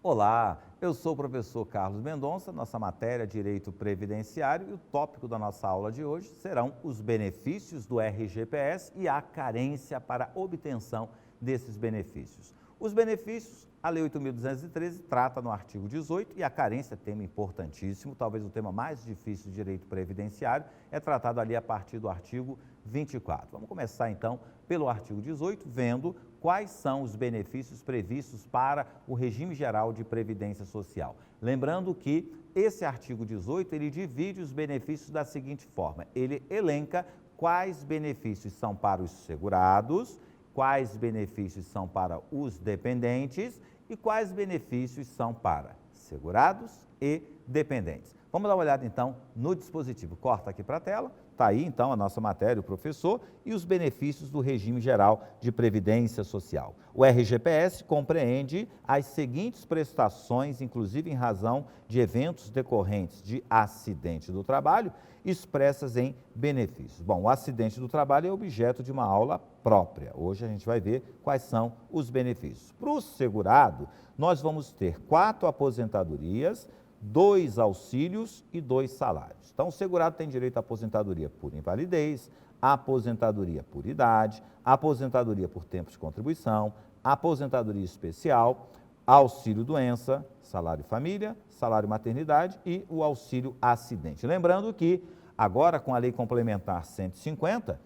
Olá, eu sou o professor Carlos Mendonça, nossa matéria Direito Previdenciário e o tópico da nossa aula de hoje serão os benefícios do RGPS e a carência para obtenção desses benefícios. Os benefícios, a Lei 8.213 trata no artigo 18 e a carência, tema importantíssimo, talvez o tema mais difícil de direito previdenciário, é tratado ali a partir do artigo 24. Vamos começar então pelo artigo 18, vendo quais são os benefícios previstos para o regime geral de previdência social. Lembrando que esse artigo 18, ele divide os benefícios da seguinte forma: ele elenca quais benefícios são para os segurados, quais benefícios são para os dependentes e quais benefícios são para segurados e dependentes. Vamos dar uma olhada então no dispositivo. Corta aqui para a tela. Está aí, então, a nossa matéria, o professor, e os benefícios do regime geral de previdência social. O RGPS compreende as seguintes prestações, inclusive em razão de eventos decorrentes de acidente do trabalho, expressas em benefícios. Bom, o acidente do trabalho é objeto de uma aula própria. Hoje a gente vai ver quais são os benefícios. Para o segurado, nós vamos ter 4 aposentadorias, 2 auxílios e 2 salários. Então, o segurado tem direito à aposentadoria por invalidez, aposentadoria por idade, aposentadoria por tempo de contribuição, aposentadoria especial, auxílio-doença, salário-família, salário-maternidade e o auxílio-acidente. Lembrando que, agora com a Lei Complementar 150,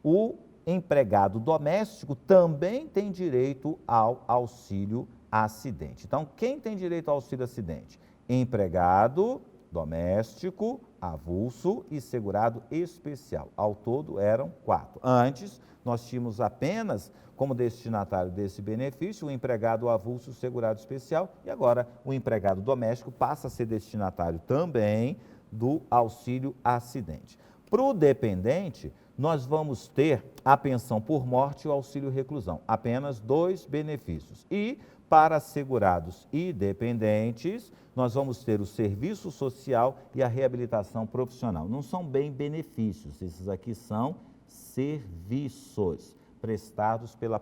o empregado doméstico também tem direito ao auxílio-acidente. Então, quem tem direito ao auxílio-acidente? Empregado doméstico, avulso e segurado especial. Ao todo eram 4. Antes, nós tínhamos apenas como destinatário desse benefício o empregado avulso, segurado especial, e agora o empregado doméstico passa a ser destinatário também do auxílio acidente. Para o dependente, nós vamos ter a pensão por morte e o auxílio reclusão. Apenas 2 benefícios. E para segurados e dependentes, nós vamos ter o serviço social e a reabilitação profissional. Não são bem benefícios, esses aqui são serviços prestados pela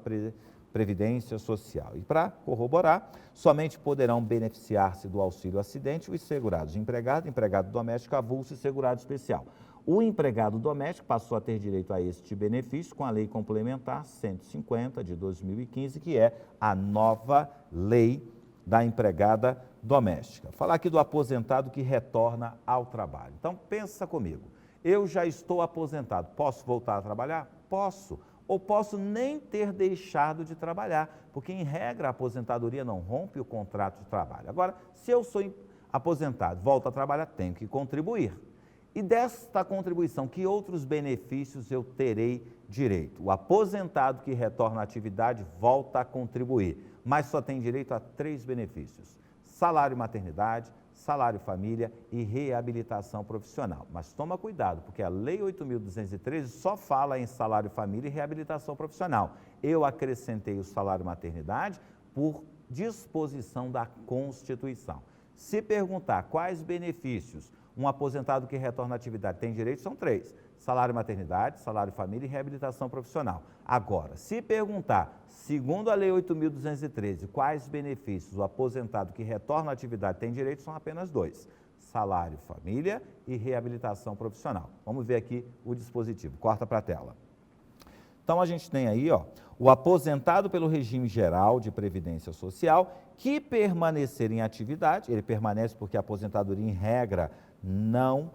Previdência Social. E para corroborar, somente poderão beneficiar-se do auxílio acidente os segurados empregado, empregado doméstico, avulso e segurado especial. O empregado doméstico passou a ter direito a este benefício com a Lei Complementar 150 de 2015, que é a nova lei da empregada doméstica. Falar aqui do aposentado que retorna ao trabalho. Então, pensa comigo. Eu já estou aposentado. Posso voltar a trabalhar? Posso. Ou posso nem ter deixado de trabalhar, porque, em regra, a aposentadoria não rompe o contrato de trabalho. Agora, se eu sou aposentado, volto a trabalhar, tenho que contribuir. E desta contribuição, que outros benefícios eu terei direito? O aposentado que retorna à atividade volta a contribuir, mas só tem direito a 3 benefícios: salário maternidade, salário família e reabilitação profissional. Mas toma cuidado, porque a Lei 8.213 só fala em salário família e reabilitação profissional. Eu acrescentei o salário maternidade por disposição da Constituição. Se perguntar quais benefícios um aposentado que retorna à atividade tem direito, são 3: salário maternidade, salário família e reabilitação profissional. Agora, se perguntar, segundo a Lei 8.213, quais benefícios o aposentado que retorna à atividade tem direito, são apenas 2: salário família e reabilitação profissional. Vamos ver aqui o dispositivo. Corta para a tela. Então, a gente tem aí, o aposentado pelo regime geral de previdência social que permanecer em atividade, ele permanece porque a aposentadoria, em regra, não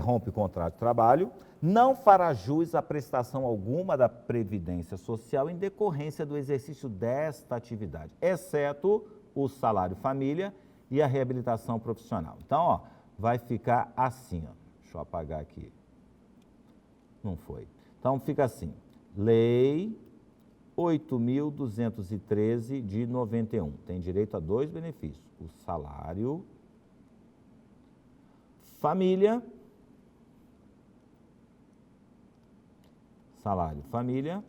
rompe o contrato de trabalho, não fará jus à prestação alguma da Previdência Social em decorrência do exercício desta atividade, exceto o salário família e a reabilitação profissional. Então, vai ficar assim, deixa eu apagar aqui, não foi. Então, fica assim: Lei 8.213 de 91, tem direito a 2 benefícios: o salário família, salário família,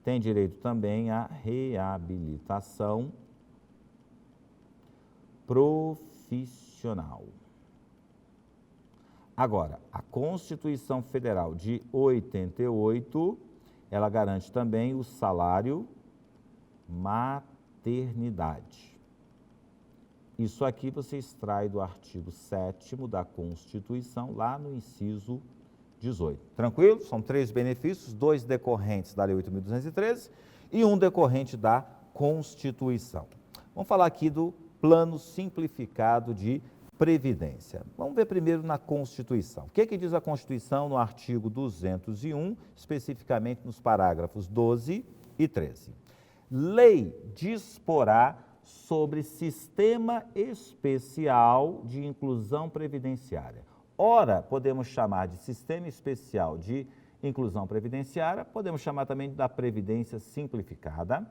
tem direito também à reabilitação profissional. Agora, a Constituição Federal de 88, ela garante também o salário maternidade. Isso aqui você extrai do artigo 7º da Constituição, lá no inciso 18. Tranquilo? São 3 benefícios, 2 decorrentes da Lei 8.213 e 1 decorrente da Constituição. Vamos falar aqui do Plano Simplificado de Previdência. Vamos ver primeiro na Constituição. O que diz a Constituição no artigo 201, especificamente nos parágrafos 12 e 13? Lei disporá sobre sistema especial de inclusão previdenciária. Ora, podemos chamar de sistema especial de inclusão previdenciária, podemos chamar também da previdência simplificada,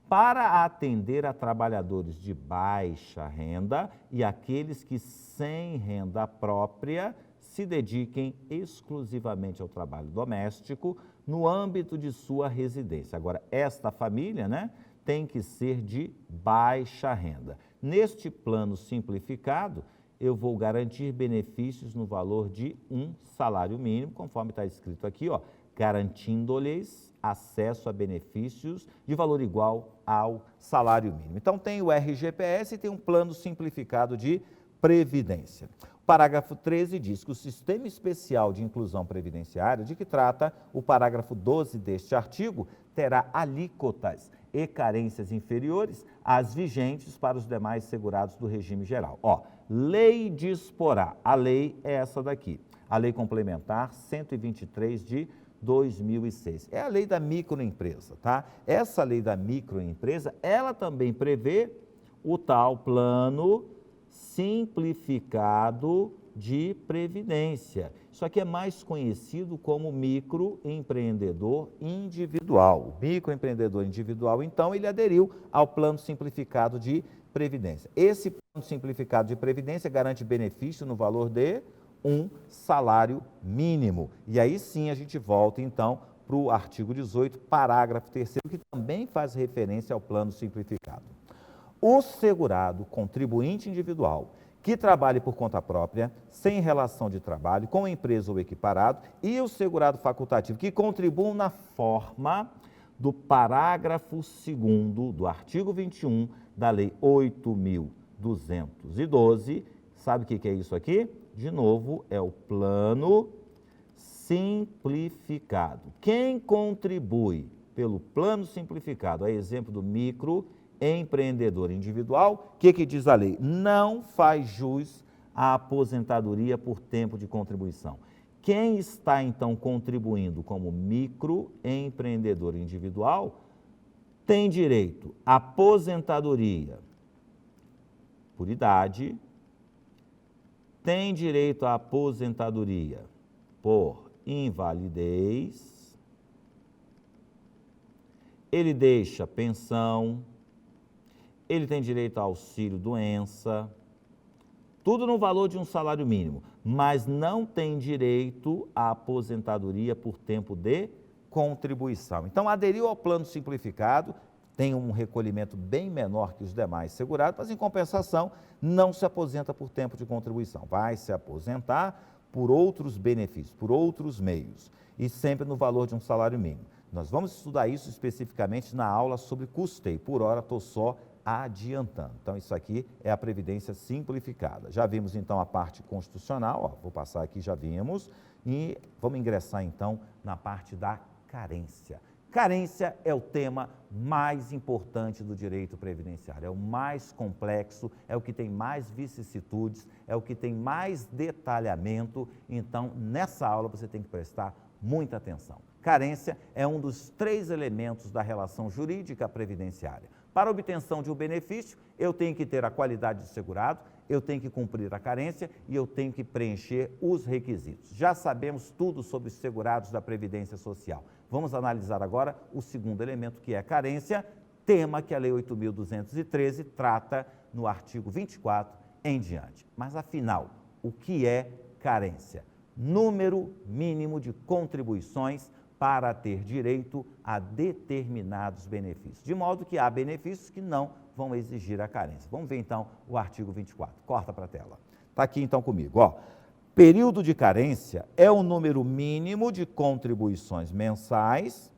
para atender a trabalhadores de baixa renda e aqueles que, sem renda própria, se dediquem exclusivamente ao trabalho doméstico no âmbito de sua residência. Agora, esta família, tem que ser de baixa renda. Neste plano simplificado, eu vou garantir benefícios no valor de um salário mínimo, conforme está escrito aqui, garantindo-lhes acesso a benefícios de valor igual ao salário mínimo. Então, tem o RGPS e tem um plano simplificado de previdência. O parágrafo 13 diz que o Sistema Especial de Inclusão Previdenciária, de que trata o parágrafo 12 deste artigo, terá alíquotas e carências inferiores às vigentes para os demais segurados do regime geral. Lei disporá, a lei é essa daqui, a Lei Complementar 123 de 2006. É a lei da microempresa, tá? Essa lei da microempresa, ela também prevê o tal plano simplificado de previdência. Isso aqui é mais conhecido como microempreendedor individual. O microempreendedor individual, então, ele aderiu ao plano simplificado de previdência. Esse plano simplificado de previdência garante benefício no valor de um salário mínimo. E aí sim a gente volta, então, para o artigo 18, parágrafo 3º, que também faz referência ao plano simplificado. O segurado contribuinte individual que trabalhe por conta própria, sem relação de trabalho, com empresa ou equiparado, e o segurado facultativo que contribuam na forma do parágrafo 2º do artigo 21 da Lei 8.212, sabe o que é isso aqui? De novo, é o plano simplificado. Quem contribui pelo plano simplificado, a exemplo do microempreendedor individual, o que diz a lei? Não faz jus à aposentadoria por tempo de contribuição. Quem está, então, contribuindo como microempreendedor individual tem direito à aposentadoria por idade, tem direito à aposentadoria por invalidez, ele deixa pensão, ele tem direito a auxílio-doença, tudo no valor de um salário mínimo, mas não tem direito à aposentadoria por tempo de contribuição. Então, aderiu ao plano simplificado, tem um recolhimento bem menor que os demais segurados, mas, em compensação, não se aposenta por tempo de contribuição. Vai se aposentar por outros benefícios, por outros meios, e sempre no valor de um salário mínimo. Nós vamos estudar isso especificamente na aula sobre custeio. Por hora, estou só adiantando. Então, isso aqui é a previdência simplificada. Já vimos, então, a parte constitucional, vou passar aqui, já vimos, e vamos ingressar, então, na parte da carência. Carência é o tema mais importante do direito previdenciário, é o mais complexo, é o que tem mais vicissitudes, é o que tem mais detalhamento. Então, nessa aula você tem que prestar muita atenção. Carência é um dos 3 elementos da relação jurídica previdenciária. Para a obtenção de um benefício, eu tenho que ter a qualidade de segurado, eu tenho que cumprir a carência e eu tenho que preencher os requisitos. Já sabemos tudo sobre os segurados da Previdência Social. Vamos analisar agora o segundo elemento, que é a carência, tema que a Lei 8.213 trata no artigo 24 em diante. Mas, afinal, o que é carência? Número mínimo de contribuições para ter direito a determinados benefícios, de modo que há benefícios que não vão exigir a carência. Vamos ver, então, o artigo 24. Corta para a tela. Está aqui, então, comigo. Período de carência é o número mínimo de contribuições mensais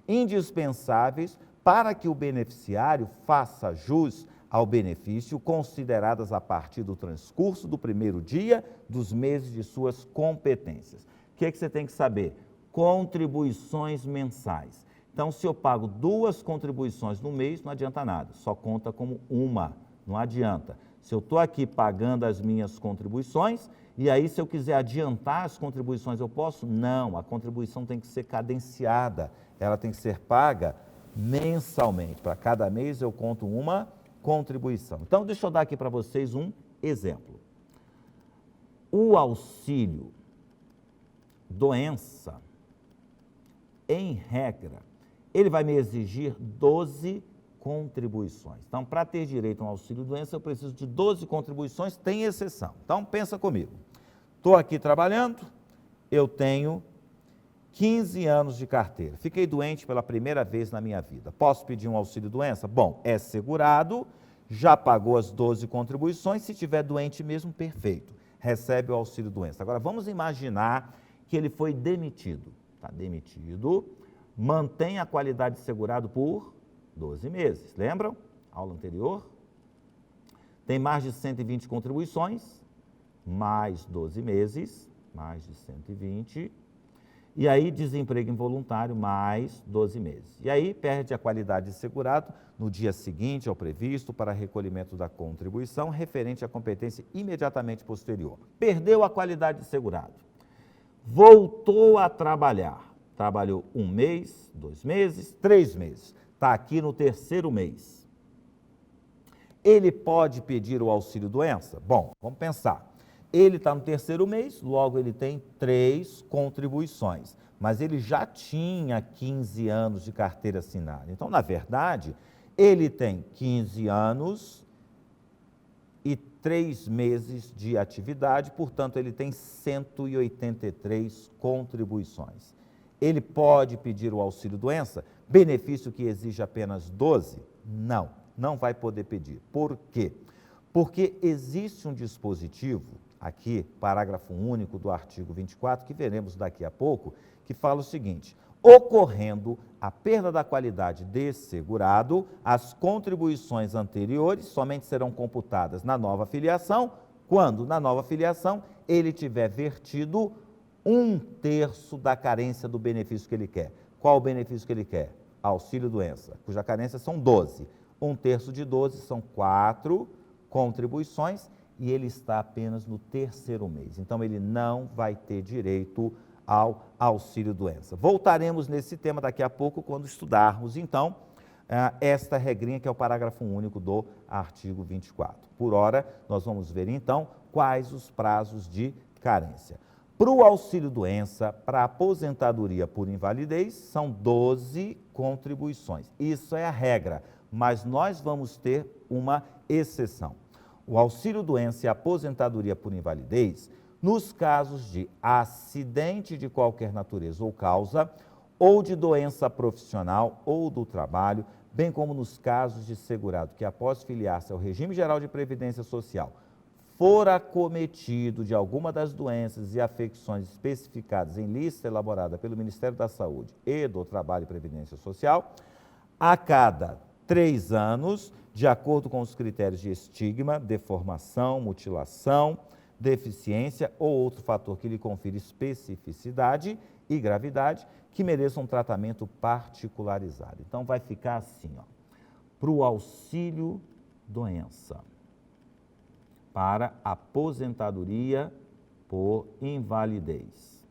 indispensáveis para que o beneficiário faça jus ao benefício consideradas a partir do transcurso do primeiro dia dos meses de suas competências. O que você tem que saber? Contribuições mensais. Então, se eu pago 2 contribuições no mês, não adianta nada, só conta como uma, não adianta. Se eu estou aqui pagando as minhas contribuições, e aí se eu quiser adiantar as contribuições, eu posso? Não, a contribuição tem que ser cadenciada, ela tem que ser paga mensalmente. Para cada mês eu conto uma contribuição. Então, deixa eu dar aqui para vocês um exemplo. O auxílio doença, em regra, ele vai me exigir 12 contribuições. Então, para ter direito a um auxílio doença, eu preciso de 12 contribuições, tem exceção. Então, pensa comigo. Estou aqui trabalhando, eu tenho 15 anos de carteira. Fiquei doente pela primeira vez na minha vida. Posso pedir um auxílio doença? Bom, é segurado, já pagou as 12 contribuições, se estiver doente mesmo, perfeito. Recebe o auxílio doença. Agora, vamos imaginar que ele foi demitido. Está demitido, mantém a qualidade de segurado por 12 meses. Lembram? Aula anterior. Tem mais de 120 contribuições, mais 12 meses, mais de 120. E aí, desemprego involuntário, mais 12 meses. E aí, perde a qualidade de segurado no dia seguinte ao previsto para recolhimento da contribuição referente à competência imediatamente posterior. Perdeu a qualidade de segurado. Voltou a trabalhar. Trabalhou 1 mês, 2 meses, 3 meses. Está aqui no 3º mês. Ele pode pedir o auxílio doença? Bom, vamos pensar. Ele está no 3º mês, logo ele tem 3 contribuições. Mas ele já tinha 15 anos de carteira assinada. Então, na verdade, ele tem 15 anos e 3 meses de atividade, portanto, ele tem 183 contribuições. Ele pode pedir o auxílio doença? Benefício que exige apenas 12? Não, não vai poder pedir. Por quê? Porque existe um dispositivo, aqui, parágrafo único do artigo 24, que veremos daqui a pouco, que fala o seguinte: ocorrendo a perda da qualidade de segurado, as contribuições anteriores somente serão computadas na nova filiação, quando, na nova filiação, ele tiver vertido 1/3 da carência do benefício que ele quer. Qual o benefício que ele quer? Auxílio doença, cuja carência são 12. 1/3 de 12 são 4 contribuições e ele está apenas no 3º mês. Então, ele não vai ter direito ao auxílio doença. Voltaremos nesse tema daqui a pouco, quando estudarmos, então, esta regrinha que é o parágrafo único do artigo 24. Por hora, nós vamos ver, então, quais os prazos de carência. Para o auxílio doença, para a aposentadoria por invalidez, são 12 contribuições. Isso é a regra, mas nós vamos ter uma exceção. O auxílio doença e a aposentadoria por invalidez, nos casos de acidente de qualquer natureza ou causa, ou de doença profissional ou do trabalho, bem como nos casos de segurado que, após filiar-se ao regime geral de previdência social, for acometido de alguma das doenças e afecções especificadas em lista elaborada pelo Ministério da Saúde e do Trabalho e Previdência Social, a cada 3 anos, de acordo com os critérios de estigma, deformação, mutilação, deficiência ou outro fator que lhe confira especificidade e gravidade, que mereça um tratamento particularizado. Então, vai ficar assim, ó, para o auxílio doença, para aposentadoria por invalidez.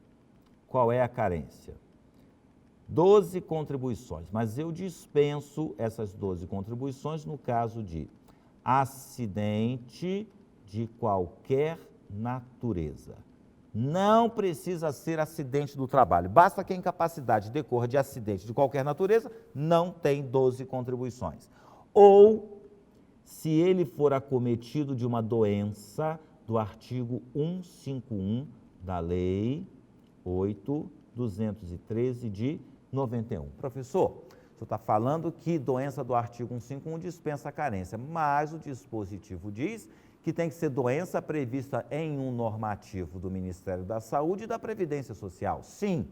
Qual é a carência? 12 contribuições, mas eu dispenso essas 12 contribuições no caso de acidente de qualquer natureza. Não precisa ser acidente do trabalho, basta que a incapacidade decorra de acidente de qualquer natureza, não tem 12 contribuições. Ou, se ele for acometido de uma doença do artigo 151 da Lei 8.213 de 91. Professor, o senhor está falando que doença do artigo 151 dispensa a carência, mas o dispositivo diz que tem que ser doença prevista em um normativo do Ministério da Saúde e da Previdência Social. Sim,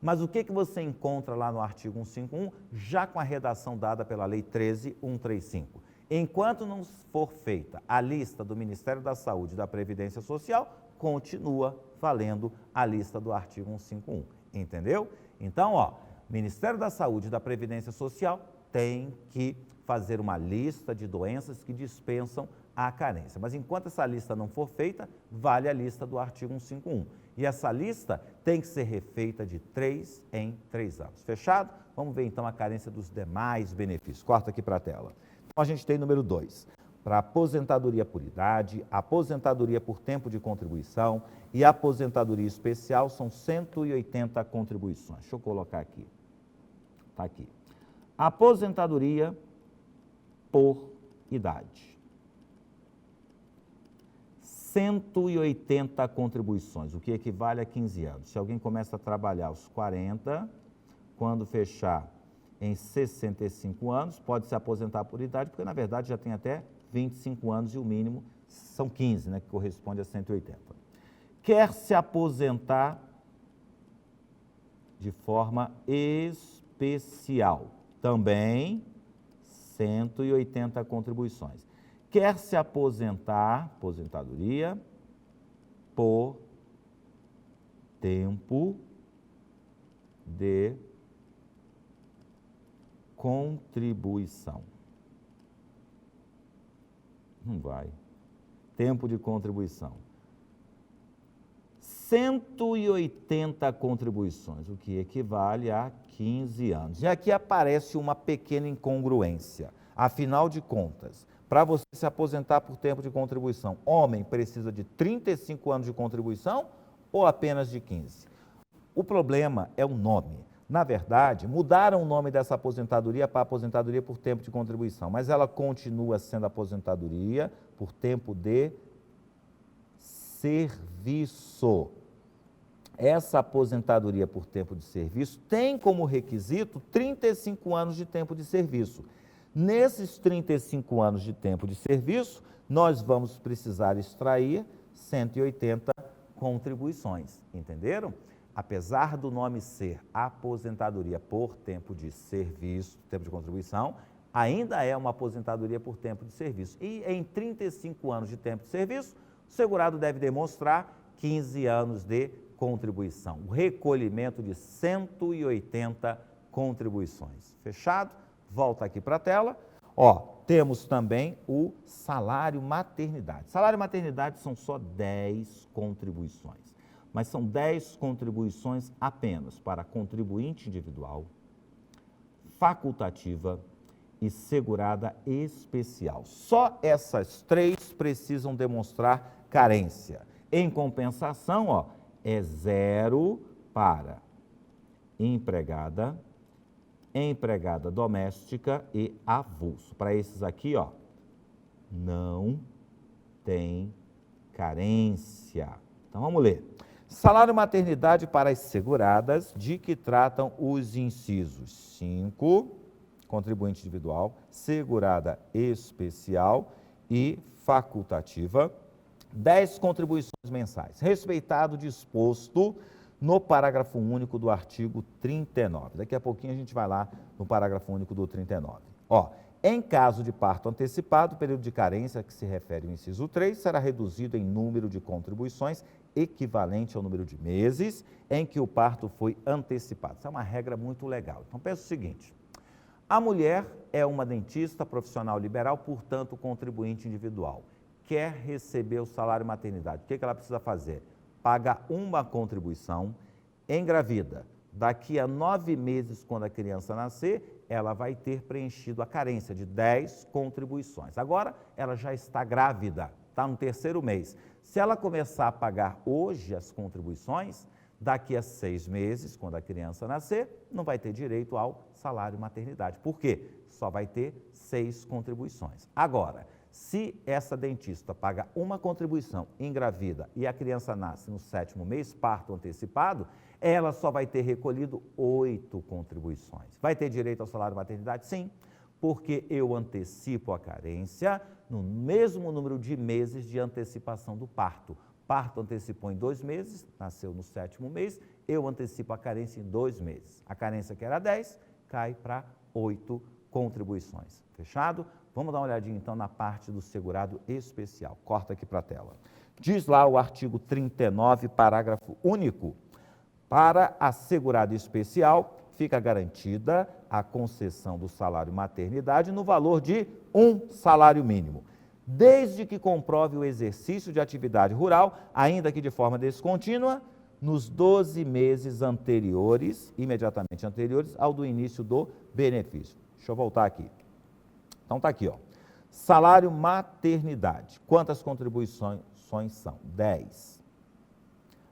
mas o que você encontra lá no artigo 151, já com a redação dada pela Lei 13.135? Enquanto não for feita a lista do Ministério da Saúde e da Previdência Social, continua valendo a lista do artigo 151, entendeu? Então, ó, Ministério da Saúde e da Previdência Social tem que fazer uma lista de doenças que dispensam a carência. Mas enquanto essa lista não for feita, vale a lista do artigo 151. E essa lista tem que ser refeita de 3 em 3 anos. Fechado? Vamos ver então a carência dos demais benefícios. Corta aqui para a tela. Então a gente tem número 2. Para aposentadoria por idade, aposentadoria por tempo de contribuição e aposentadoria especial são 180 contribuições. Deixa eu colocar aqui. Está aqui. Aposentadoria por idade. 180 contribuições, o que equivale a 15 anos. Se alguém começa a trabalhar aos 40, quando fechar em 65 anos, pode se aposentar por idade, porque na verdade já tem até 25 anos e o mínimo são 15, né, que corresponde a 180. Quer se aposentar de forma especial, também 180 contribuições. Quer se aposentar, aposentadoria, por tempo de contribuição. Não vai. Tempo de contribuição. 180 contribuições, o que equivale a 15 anos. E aqui aparece uma pequena incongruência. Afinal de contas, para você se aposentar por tempo de contribuição, homem precisa de 35 anos de contribuição ou apenas de 15? O problema é o nome. Na verdade, mudaram o nome dessa aposentadoria para aposentadoria por tempo de contribuição, mas ela continua sendo aposentadoria por tempo de serviço. Essa aposentadoria por tempo de serviço tem como requisito 35 anos de tempo de serviço. Nesses 35 anos de tempo de serviço, nós vamos precisar extrair 180 contribuições, entenderam? Apesar do nome ser aposentadoria por tempo de serviço, tempo de contribuição, ainda é uma aposentadoria por tempo de serviço. E em 35 anos de tempo de serviço, o segurado deve demonstrar 15 anos de contribuição. O recolhimento de 180 contribuições. Fechado? Volta aqui para a tela. Ó, temos também o salário maternidade. Salário maternidade são só 10 contribuições, mas são 10 contribuições apenas para contribuinte individual, facultativa e segurada especial. Só essas 3 precisam demonstrar carência. Em compensação, ó, é 0 para empregada, empregada doméstica e avulso. Para esses aqui, ó, não tem carência. Então, vamos ler. Salário maternidade para as seguradas, de que tratam os incisos 5, contribuinte individual, segurada especial e facultativa, 10 contribuições mensais, respeitado o disposto no parágrafo único do artigo 39. Daqui a pouquinho a gente vai lá no parágrafo único do 39. Ó, em caso de parto antecipado, o período de carência, que se refere ao inciso 3, será reduzido em número de contribuições equivalente ao número de meses em que o parto foi antecipado. Isso é uma regra muito legal. Então, pensa o seguinte: a mulher é uma dentista profissional liberal, portanto, contribuinte individual. Quer receber o salário maternidade. O que ela precisa fazer? Paga uma contribuição, engravida. Daqui a 9 meses, quando a criança nascer, ela vai ter preenchido a carência de 10 contribuições. Agora, ela já está grávida, está no 3º mês. Se ela começar a pagar hoje as contribuições, daqui a 6 meses, quando a criança nascer, não vai ter direito ao salário maternidade. Por quê? Só vai ter 6 contribuições. Agora, se essa dentista paga uma contribuição, engravida e a criança nasce no 7º mês, parto antecipado, ela só vai ter recolhido 8 contribuições. Vai ter direito ao salário maternidade? Sim, porque eu antecipo a carência no mesmo número de meses de antecipação do parto. Parto antecipou em 2 meses, nasceu no 7º mês, eu antecipo a carência em 2 meses. A carência que era 10, cai para 8 contribuições. Fechado? Vamos dar uma olhadinha, então, na parte do segurado especial. Corta aqui para a tela. Diz lá o artigo 39, parágrafo único. Para a segurado especial, fica garantida a concessão do salário maternidade no valor de um salário mínimo, desde que comprove o exercício de atividade rural, ainda que de forma descontínua, nos 12 meses anteriores, imediatamente anteriores ao do início do benefício. Deixa eu voltar aqui. Então está aqui, ó. Salário maternidade. Quantas contribuições são? 10.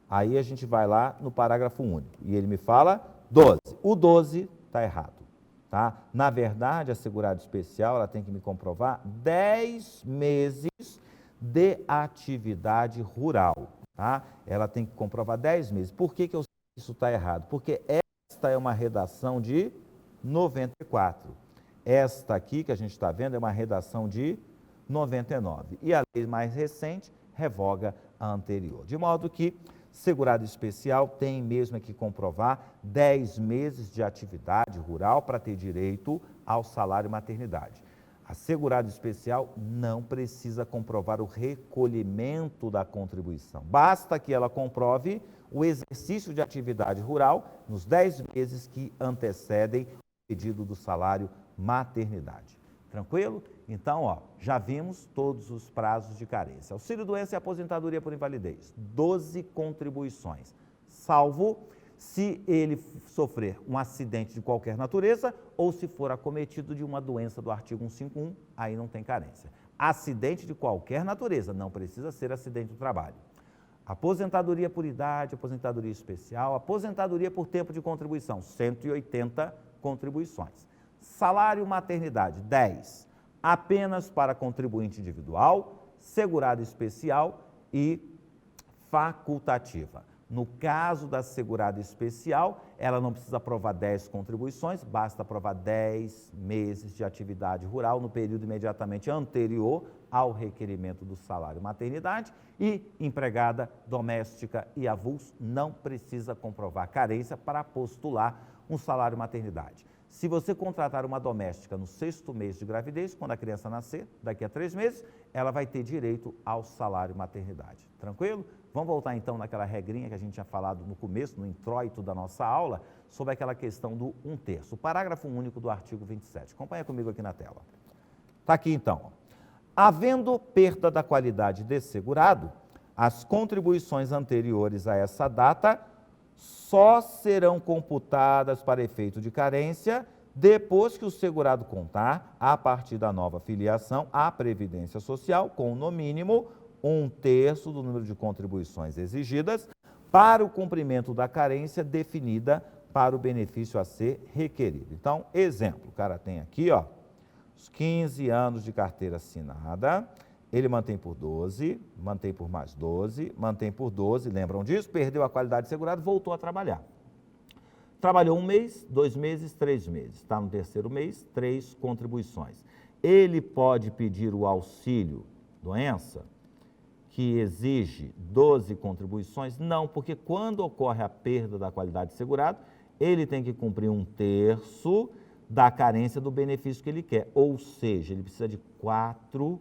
Aí a gente vai lá no parágrafo único e ele me fala 12. O 12 está errado, tá? Na verdade, a segurada especial, ela tem que me comprovar 10 meses de atividade rural, tá? Ela tem que comprovar 10 meses. Por que eu sei que isso está errado? Porque esta é uma redação de 94. Esta aqui que a gente está vendo é uma redação de 99. E a lei mais recente revoga a anterior. De modo que segurado especial tem mesmo que comprovar 10 meses de atividade rural para ter direito ao salário maternidade. A segurado especial não precisa comprovar o recolhimento da contribuição. Basta que ela comprove o exercício de atividade rural nos 10 meses que antecedem o pedido do salário maternidade. Tranquilo? Então, ó, já vimos todos os prazos de carência. Auxílio-doença e aposentadoria por invalidez, 12 contribuições, salvo se ele sofrer um acidente de qualquer natureza ou se for acometido de uma doença do artigo 151, aí não tem carência. Acidente de qualquer natureza, não precisa ser acidente do trabalho. Aposentadoria por idade, aposentadoria especial, aposentadoria por tempo de contribuição, 180 contribuições. Salário maternidade, 10, apenas para contribuinte individual, segurado especial e facultativa. No caso da segurada especial, ela não precisa provar 10 contribuições, basta provar 10 meses de atividade rural no período imediatamente anterior ao requerimento do salário maternidade e empregada doméstica e avulso não precisa comprovar carência para postular um salário maternidade. Se você contratar uma doméstica no 6º mês de gravidez, quando a criança nascer, daqui a 3 meses, ela vai ter direito ao salário maternidade. Tranquilo? Vamos voltar então naquela regrinha que a gente tinha falado no começo, no introito da nossa aula, sobre aquela questão do 1/3, o parágrafo único do artigo 27. Acompanha comigo aqui na tela. Está aqui então. Havendo perda da qualidade de segurado, as contribuições anteriores a essa data só serão computadas para efeito de carência depois que o segurado contar, a partir da nova filiação à Previdência Social, com no mínimo 1/3 do número de contribuições exigidas para o cumprimento da carência definida para o benefício a ser requerido. Então, exemplo, o cara tem aqui, ó, os 15 anos de carteira assinada, ele mantém por 12, mantém por mais 12, mantém por 12, lembram disso? Perdeu a qualidade de segurado, voltou a trabalhar. Trabalhou 1 mês, 2 meses, 3 meses. Está no 3º mês, 3 contribuições. Ele pode pedir o auxílio doença, que exige 12 contribuições? Não, porque quando ocorre a perda da qualidade de segurado, ele tem que cumprir 1/3 da carência do benefício que ele quer. Ou seja, ele precisa de 4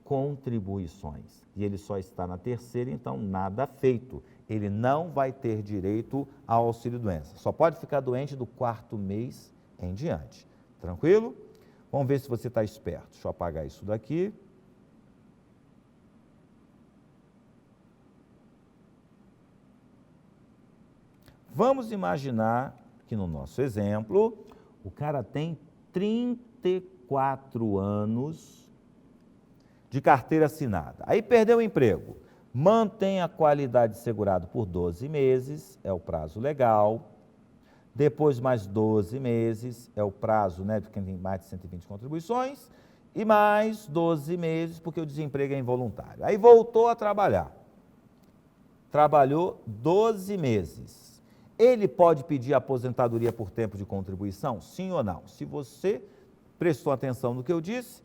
contribuições. E ele só está na 3ª, então nada feito. Ele não vai ter direito ao auxílio-doença. Só pode ficar doente do 4º mês em diante. Tranquilo? Vamos ver se você está esperto. Deixa eu apagar isso daqui. Vamos imaginar que no nosso exemplo, o cara tem 34 anos de carteira assinada. Aí perdeu o emprego. Mantém a qualidade de segurado por 12 meses, é o prazo legal. Depois mais 12 meses, é o prazo, né, de quem tem mais de 120 contribuições. E mais 12 meses, porque o desemprego é involuntário. Aí voltou a trabalhar. Trabalhou 12 meses. Ele pode pedir aposentadoria por tempo de contribuição? Sim ou não? Se você prestou atenção no que eu disse,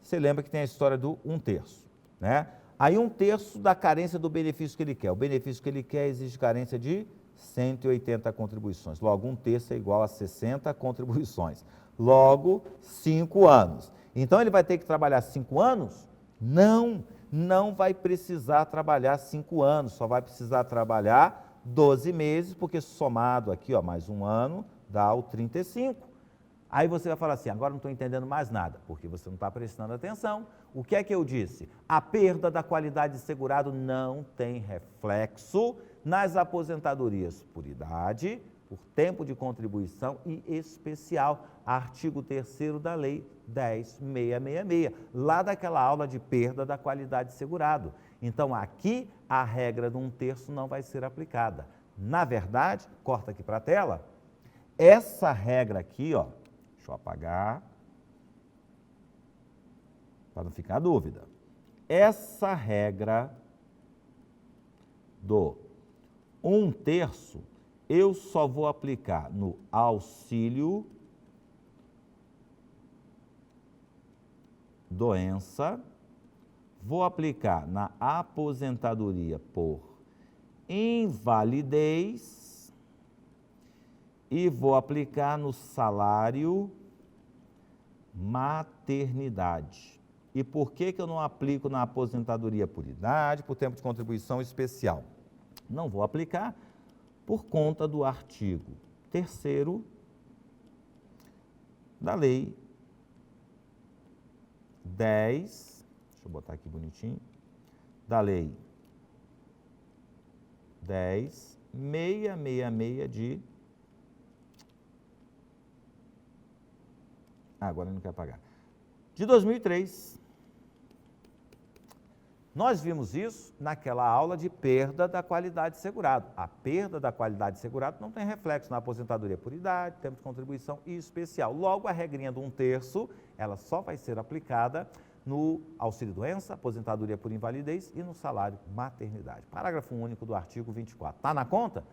você lembra que tem a história do 1/3, né? Aí 1/3 da carência do benefício que ele quer. O benefício que ele quer exige carência de 180 contribuições. Logo, 1/3 é igual a 60 contribuições. Logo, 5 anos. Então ele vai ter que trabalhar 5 anos? Não, não vai precisar trabalhar 5 anos, só vai precisar trabalhar 12 meses, porque somado aqui, ó, mais um ano, dá o 35. Aí você vai falar assim, agora não estou entendendo mais nada, porque você não está prestando atenção. O que é que eu disse? A perda da qualidade de segurado não tem reflexo nas aposentadorias por idade, por tempo de contribuição e especial, artigo 3º da Lei 10.666, lá daquela aula de perda da qualidade de segurado. Então, aqui, a regra de 1/3 não vai ser aplicada. Na verdade, corta aqui para a tela, essa regra aqui, ó, deixa eu apagar, para não ficar dúvida. Essa regra do 1/3 eu só vou aplicar no auxílio doença, vou aplicar na aposentadoria por invalidez e vou aplicar no salário maternidade. E por que eu não aplico na aposentadoria por idade, por tempo de contribuição especial? Não vou aplicar por conta do artigo 3º da Lei 10, deixa eu botar aqui bonitinho, da Lei 10.666 de... agora eu não quero apagar. De 2003. Nós vimos isso naquela aula de perda da qualidade de segurado. A perda da qualidade de segurado não tem reflexo na aposentadoria por idade, tempo de contribuição e especial. Logo, a regrinha do 1/3, ela só vai ser aplicada no auxílio-doença, aposentadoria por invalidez e no salário maternidade. Parágrafo único do artigo 24. Está na conta?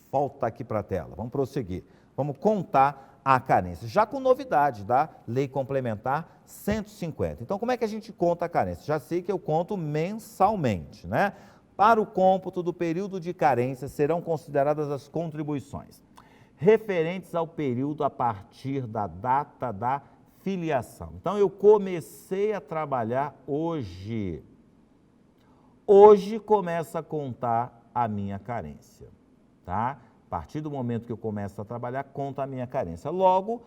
Volta aqui para a tela. Vamos prosseguir. Vamos contar a carência, já com novidade da Lei Complementar 150. Então, como é que a gente conta a carência? Já sei que eu conto mensalmente, né? Para o cômputo do período de carência, serão consideradas as contribuições referentes ao período a partir da data da filiação. Então, eu comecei a trabalhar hoje. Hoje começa a contar a minha carência, tá? A partir do momento que eu começo a trabalhar, conta a minha carência. Logo,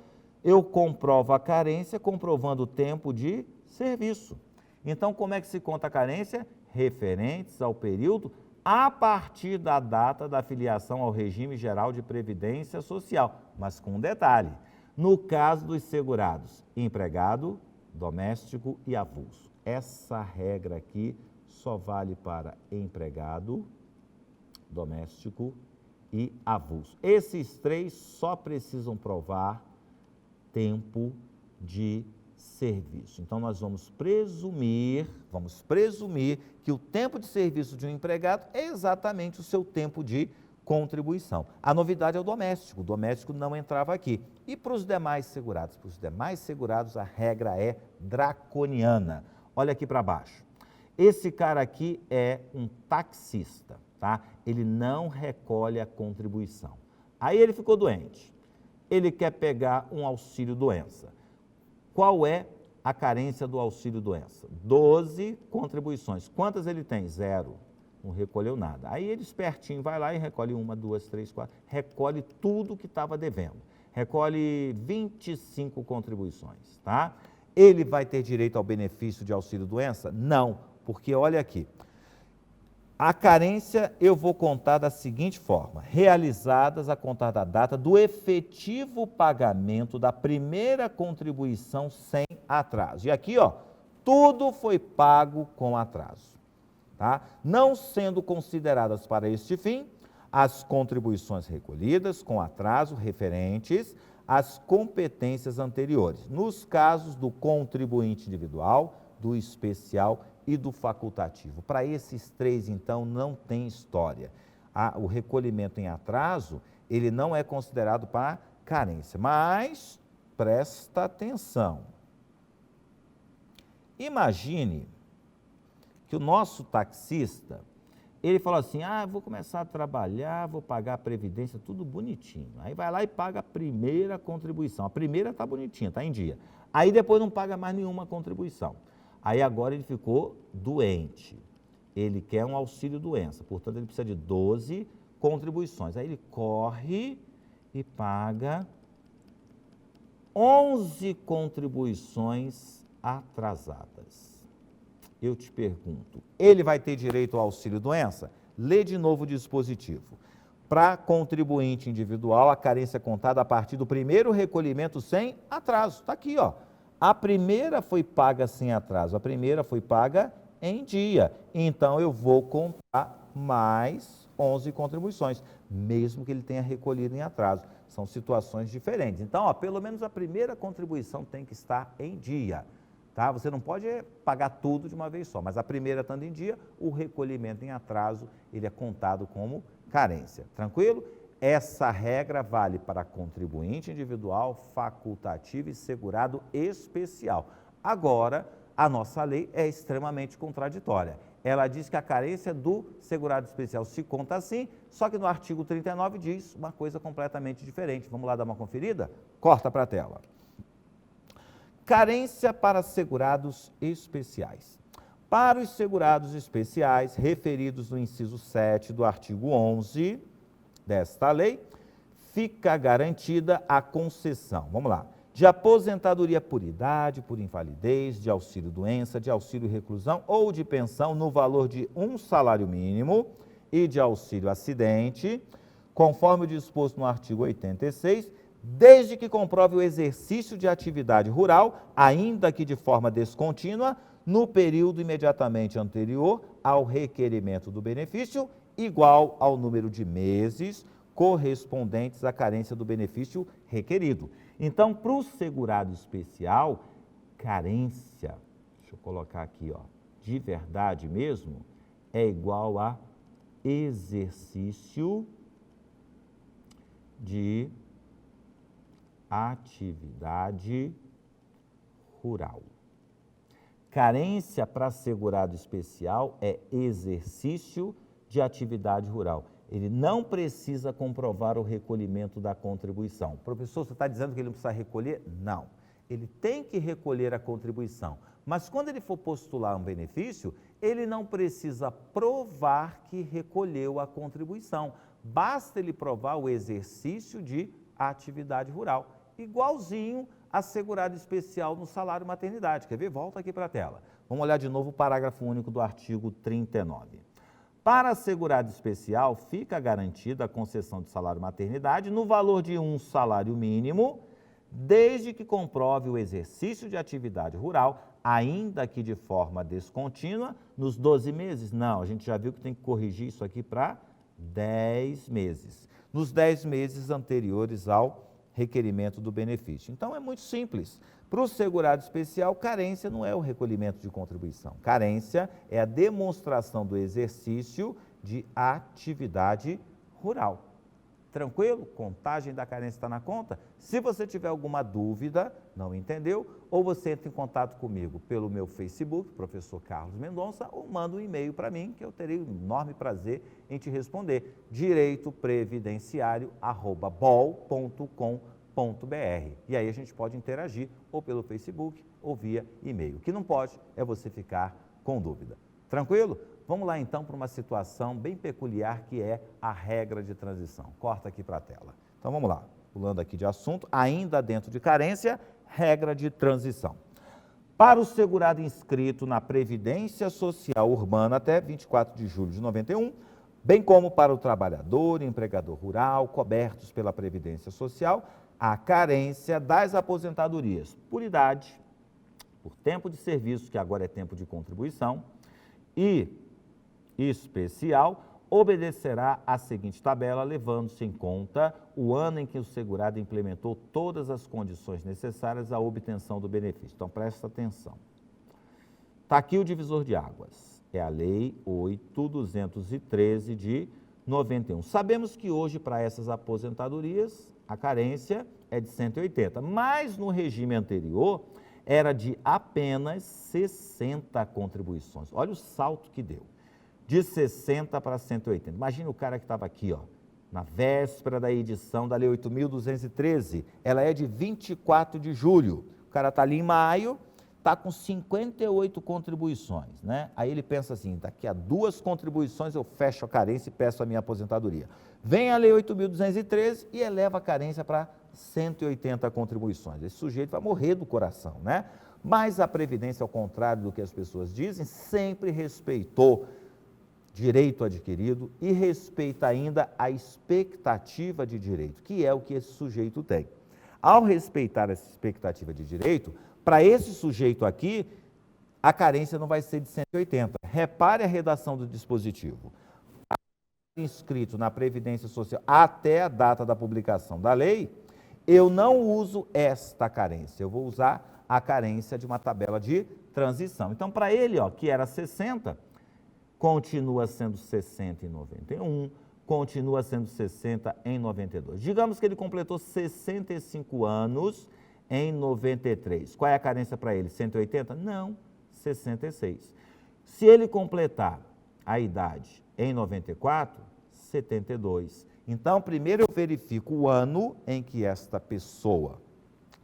eu comprovo a carência comprovando o tempo de serviço. Então, como é que se conta a carência? Referentes ao período a partir da data da filiação ao regime geral de previdência social. Mas com um detalhe, no caso dos segurados, empregado, doméstico e avulso. Essa regra aqui só vale para empregado, doméstico e avulso. Esses três só precisam provar tempo de serviço. Então, nós vamos presumir que o tempo de serviço de um empregado é exatamente o seu tempo de contribuição. A novidade é o doméstico não entrava aqui. E para os demais segurados? Para os demais segurados, a regra é draconiana. Olha aqui para baixo. Esse cara aqui é um taxista, tá? Ele não recolhe a contribuição. Aí ele ficou doente. Ele quer pegar um auxílio-doença. Qual é a carência do auxílio-doença? 12 contribuições. Quantas ele tem? 0. Não recolheu nada. Aí ele espertinho vai lá e recolhe 1, 2, 3, 4. Recolhe tudo que estava devendo. Recolhe 25 contribuições, tá? Ele vai ter direito ao benefício de auxílio-doença? Não, porque olha aqui. A carência eu vou contar da seguinte forma: realizadas a contar da data do efetivo pagamento da primeira contribuição sem atraso. E aqui, ó, tudo foi pago com atraso, tá? Não sendo consideradas para este fim as contribuições recolhidas com atraso referentes às competências anteriores, nos casos do contribuinte individual, do especial e do facultativo. Para esses três, então, não tem história. O recolhimento em atraso, ele não é considerado para carência. Mas, presta atenção. Imagine que o nosso taxista, Ele falou assim, vou começar a trabalhar, vou pagar a previdência, tudo bonitinho. Aí vai lá e paga a primeira contribuição. A primeira está bonitinha, está em dia. Aí depois não paga mais nenhuma contribuição. Aí agora ele ficou doente. Ele quer um auxílio-doença, portanto ele precisa de 12 contribuições. Aí ele corre e paga 11 contribuições atrasadas. Eu te pergunto, ele vai ter direito ao auxílio-doença? Lê de novo o dispositivo. Para contribuinte individual, a carência é contada a partir do primeiro recolhimento sem atraso. Está aqui, ó. A primeira foi paga sem atraso, a primeira foi paga em dia. Então, eu vou contar mais 11 contribuições, mesmo que ele tenha recolhido em atraso. São situações diferentes. Então, ó, pelo menos a primeira contribuição tem que estar em dia. Tá? Você não pode pagar tudo de uma vez só, mas a primeira estando em dia, o recolhimento em atraso, ele é contado como carência. Tranquilo? Essa regra vale para contribuinte individual, facultativo e segurado especial. Agora, a nossa lei é extremamente contraditória. Ela diz que a carência do segurado especial se conta assim, só que no artigo 39 diz uma coisa completamente diferente. Vamos lá dar uma conferida? Corta para a tela. Carência para segurados especiais. Para os segurados especiais referidos no inciso 7 do artigo 11 desta lei, fica garantida a concessão, vamos lá, de aposentadoria por idade, por invalidez, de auxílio-doença, de auxílio-reclusão ou de pensão no valor de um salário mínimo e de auxílio-acidente, conforme o disposto no artigo 86, desde que comprove o exercício de atividade rural, ainda que de forma descontínua, no período imediatamente anterior ao requerimento do benefício, igual ao número de meses correspondentes à carência do benefício requerido. Então, para o segurado especial, carência, deixa eu colocar aqui, ó, de verdade mesmo, é igual a exercício de atividade rural. Carência para segurado especial é exercício de atividade rural. Ele não precisa comprovar o recolhimento da contribuição. Professor, você está dizendo que ele não precisa recolher? Não. Ele tem que recolher a contribuição. Mas quando ele for postular um benefício, ele não precisa provar que recolheu a contribuição. Basta ele provar o exercício de atividade rural. Igualzinho a segurado especial no salário maternidade. Quer ver? Volta aqui para a tela. Vamos olhar de novo o parágrafo único do artigo 39. Para segurado especial, fica garantida a concessão de salário maternidade no valor de um salário mínimo, desde que comprove o exercício de atividade rural, ainda que de forma descontínua, nos 12 meses. Não, a gente já viu que tem que corrigir isso aqui para 10 meses. Nos 10 meses anteriores ao requerimento do benefício. Então, é muito simples. Para o segurado especial, carência não é o recolhimento de contribuição. Carência é a demonstração do exercício de atividade rural. Tranquilo? Contagem da carência está na conta? Se você tiver alguma dúvida, não entendeu, ou você entra em contato comigo pelo meu Facebook, Professor Carlos Mendonça, ou manda um e-mail para mim, que eu terei um enorme prazer em te responder, direitoprevidenciario@bol.com.br. E aí a gente pode interagir ou pelo Facebook ou via e-mail. O que não pode é você ficar com dúvida. Tranquilo? Vamos lá então para uma situação bem peculiar que é a regra de transição. Corta aqui para a tela. Então vamos lá, pulando aqui de assunto, ainda dentro de carência, regra de transição. Para o segurado inscrito na Previdência Social Urbana até 24 de julho de 91, bem como para o trabalhador e empregador rural cobertos pela Previdência Social, a carência das aposentadorias por idade, por tempo de serviço, que agora é tempo de contribuição, e especial, obedecerá à seguinte tabela, levando-se em conta o ano em que o segurado implementou todas as condições necessárias à obtenção do benefício. Então, presta atenção. Está aqui o divisor de águas. É a Lei 8.213 de 91. Sabemos que hoje, para essas aposentadorias, a carência é de 180, mas no regime anterior era de apenas 60 contribuições. Olha o salto que deu. de 60 para 180. Imagina o cara que estava aqui, ó, na véspera da edição da Lei 8.213. Ela é de 24 de julho. O cara está ali em maio, está com 58 contribuições, né? Aí ele pensa assim, daqui a 2 contribuições eu fecho a carência e peço a minha aposentadoria. Vem a Lei 8.213 e eleva a carência para 180 contribuições. Esse sujeito vai morrer do coração, né? Mas a Previdência, ao contrário do que as pessoas dizem, sempre respeitou direito adquirido e respeita ainda a expectativa de direito, que é o que esse sujeito tem. Ao respeitar essa expectativa de direito, para esse sujeito aqui, a carência não vai ser de 180. Repare a redação do dispositivo. Inscrito na Previdência Social até a data da publicação da lei, eu não uso esta carência, eu vou usar a carência de uma tabela de transição. Então, para ele, ó, que era 60, continua sendo 60 em 91, continua sendo 60 em 92. Digamos que ele completou 65 anos em 93. Qual é a carência para ele? 180? Não, 66. Se ele completar a idade em 94, 72. Então, primeiro eu verifico o ano em que esta pessoa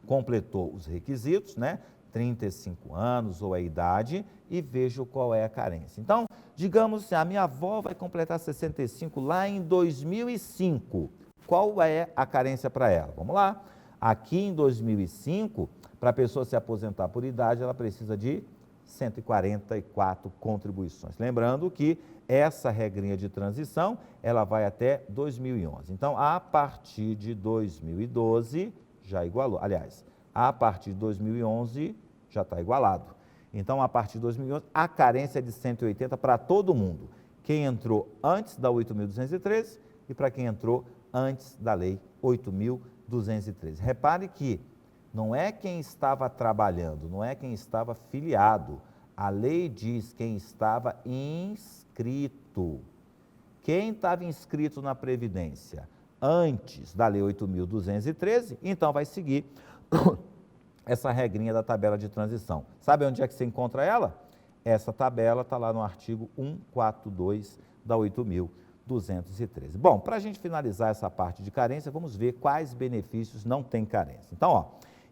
completou os requisitos, né? 35 anos ou a idade, e vejo qual é a carência. Então, digamos que a minha avó vai completar 65 lá em 2005. Qual é a carência para ela? Vamos lá. Aqui em 2005, para a pessoa se aposentar por idade, ela precisa de 144 contribuições. Lembrando que essa regrinha de transição, ela vai até 2011. Então, a partir de 2012, já igualou. Aliás, a partir de 2011, já está igualado. Então, a partir de 2011, a carência é de 180 para todo mundo. Quem entrou antes da 8.213 e para quem entrou antes da Lei 8.213. Repare que não é quem estava trabalhando, não é quem estava filiado. A lei diz quem estava inscrito. Quem estava inscrito na Previdência antes da Lei 8.213, então vai seguir essa regrinha da tabela de transição. Sabe onde é que você encontra ela? Essa tabela está lá no artigo 142 da 8.213. Bom, para a gente finalizar essa parte de carência, vamos ver quais benefícios não tem carência. Então, ó,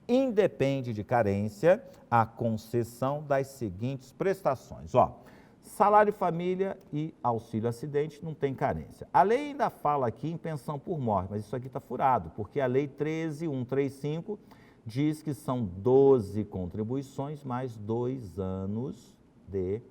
independe de carência a concessão das seguintes prestações. Ó, salário família e auxílio acidente não tem carência. A lei ainda fala aqui em pensão por morte, mas isso aqui está furado, porque a lei 13.135 diz que são 12 contribuições mais 2 anos de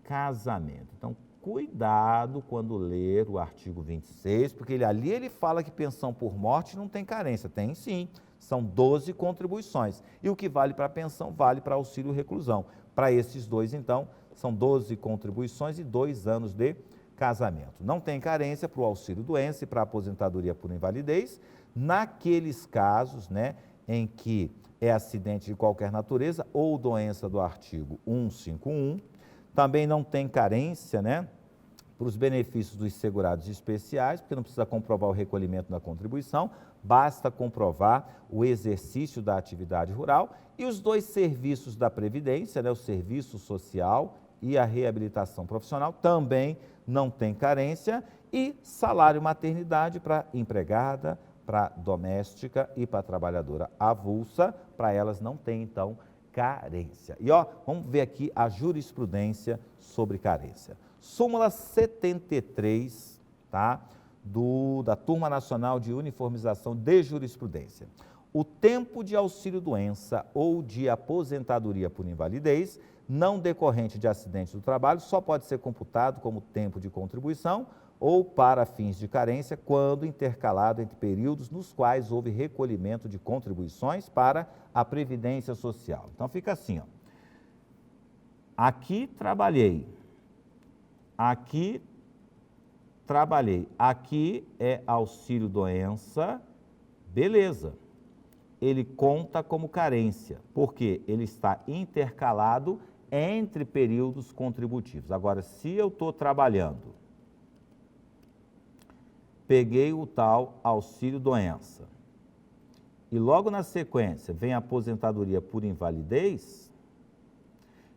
casamento. Então, cuidado quando ler o artigo 26, porque ali ele fala que pensão por morte não tem carência. Tem sim, são 12 contribuições. E o que vale para a pensão, vale para auxílio reclusão. Para esses dois, então, são 12 contribuições e 2 anos de casamento. Não tem carência para o auxílio doença e para a aposentadoria por invalidez, naqueles casos, né, em que é acidente de qualquer natureza ou doença do artigo 151. Também não tem carência, né, para os benefícios dos segurados especiais, porque não precisa comprovar o recolhimento da contribuição, basta comprovar o exercício da atividade rural e os 2 serviços da Previdência, né, o serviço social e a reabilitação profissional, também não tem carência, e salário maternidade para empregada, para doméstica e para trabalhadora avulsa, para elas não tem, então, carência. E, ó, vamos ver aqui a jurisprudência sobre carência. Súmula 73, tá? Da Turma Nacional de Uniformização de Jurisprudência. O tempo de auxílio-doença ou de aposentadoria por invalidez não decorrente de acidente do trabalho só pode ser computado como tempo de contribuição ou para fins de carência quando intercalado entre períodos nos quais houve recolhimento de contribuições para a Previdência Social. Então fica assim, ó. Aqui trabalhei, aqui trabalhei, aqui é auxílio-doença, beleza. Ele conta como carência, porque ele está intercalado entre períodos contributivos. Agora, se eu estou trabalhando, peguei o tal auxílio-doença e logo na sequência vem a aposentadoria por invalidez,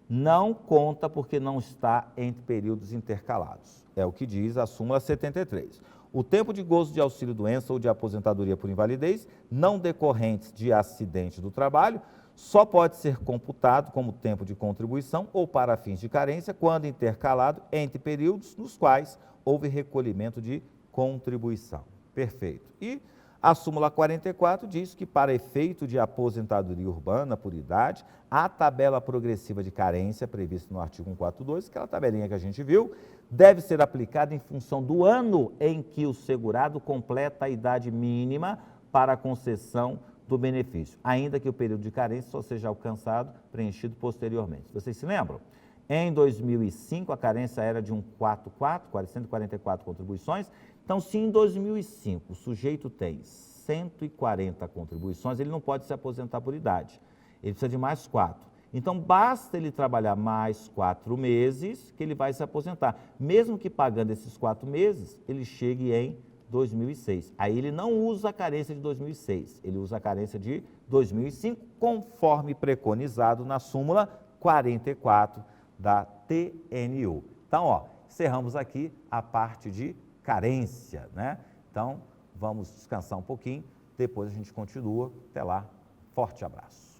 não conta porque não está entre períodos intercalados. É o que diz a súmula 73. O tempo de gozo de auxílio-doença ou de aposentadoria por invalidez, não decorrentes de acidente do trabalho, só pode ser computado como tempo de contribuição ou para fins de carência quando intercalado entre períodos nos quais houve recolhimento de contribuição. Perfeito. E a súmula 44 diz que, para efeito de aposentadoria urbana por idade, a tabela progressiva de carência prevista no artigo 142, aquela tabelinha que a gente viu, deve ser aplicada em função do ano em que o segurado completa a idade mínima para a concessão do benefício, ainda que o período de carência só seja alcançado, preenchido posteriormente. Vocês se lembram? Em 2005, a carência era de 144 contribuições. Então, se em 2005 o sujeito tem 140 contribuições, ele não pode se aposentar por idade. Ele precisa de mais 4. Então, basta ele trabalhar mais 4 meses que ele vai se aposentar. Mesmo que pagando esses 4 meses, ele chegue em 2006. Aí ele não usa a carência de 2006, ele usa a carência de 2005, conforme preconizado na súmula 44 da TNU. Então, encerramos aqui a parte de carência, né? Então, vamos descansar um pouquinho, depois a gente continua. Até lá, forte abraço.